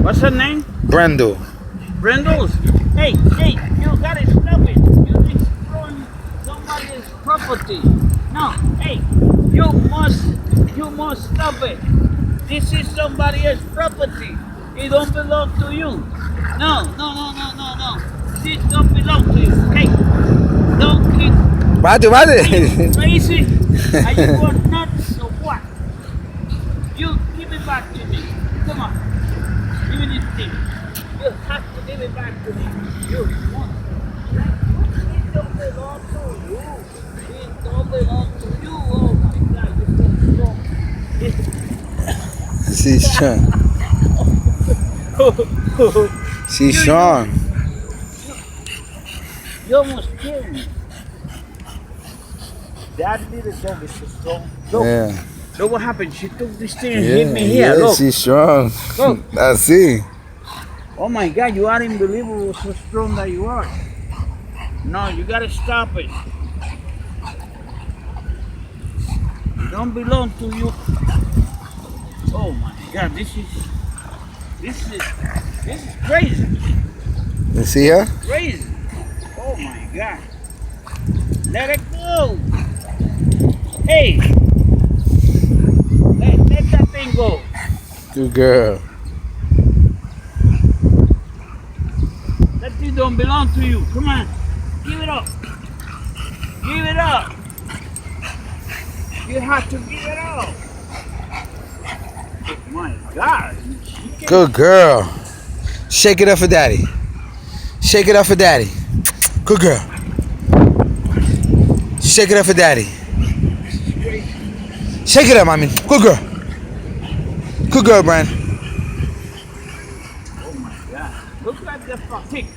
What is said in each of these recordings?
What's her name? Brendel. Brindles. Hey, you gotta stop it. You're destroying somebody's property. No, hey, you must stop it. This is somebody else's property. It don't belong to you. No. This don't belong to you. Hey, don't keep. Vale. Are you crazy? Are you going nuts or what? You give it back to me. Come on. Give me this thing. You have to give it back to me. You want it don't belong to you. It don't belong to you. Oh my God, you're so strong. She's strong. She's strong. You almost killed me. That little dog is so strong. Look, Yeah. look what happened. She took this thing and hit me here. Yeah, Look. she's strong. Look. I see. Oh my God, you are unbelievable so strong that you are. No, you gotta stop it. It don't belong to you. Oh my God, this is crazy. You see her? Crazy. Oh my God. Let it go. Hey. Let that thing go. Good girl. That thing don't belong to you. Come on. Give it up. Give it up. You have to give it up. Oh my God. Good girl. Shake it up for daddy. Shake it up for daddy. Good girl. Shake it up for daddy. Shake it up, mommy. Good girl. Good girl, Brian. Oh my God. Look at the fucking.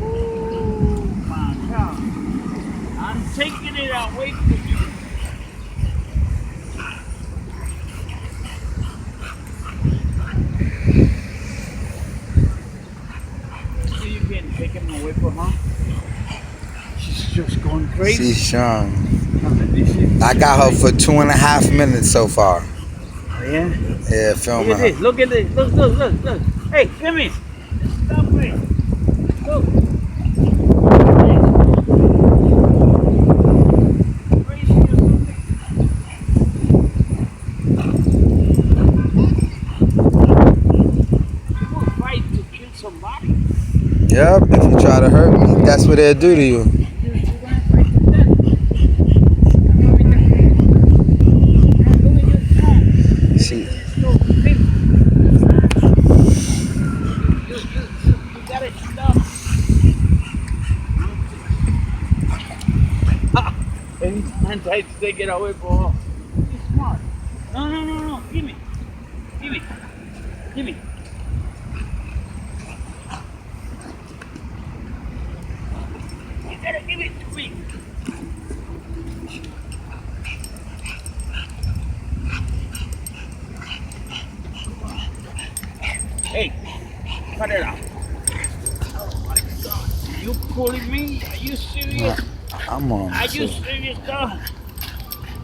Oh my God. I'm taking it away from you. So you can take him away from her? She's just going crazy. She's strong. This is- I got her for 2.5 minutes so far. Oh, yeah? Yeah, filming Look at her. this. Look at this. Look. Hey, come here. Stop it. Look. Crazy or something? You will fight to kill somebody. Yep, if you try to hurt me, that's what they'll do to you. You're gonna fight to death. Look at your tongue. She, It's so big. You gotta stop. Anytime I take it away from her. Be smart. No. Give me. You gotta give it to me. Hey, cut it out. Oh my God. You pulling me? Are you serious? I'm on. Are you serious, dog?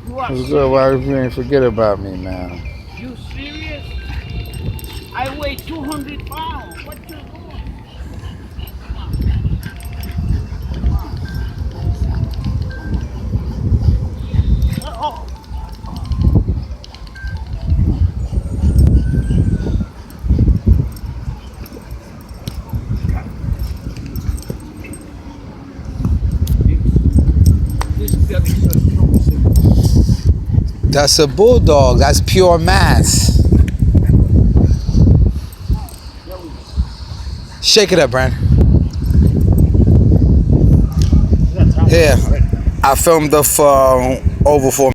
You are It's good. Why you ain't forget about me, man? You serious? I weigh 200 pounds. What you doing? Oh. This girl is so strong. That's a bulldog. That's pure mass. Shake it up, Brand. Here, I filmed her for over 4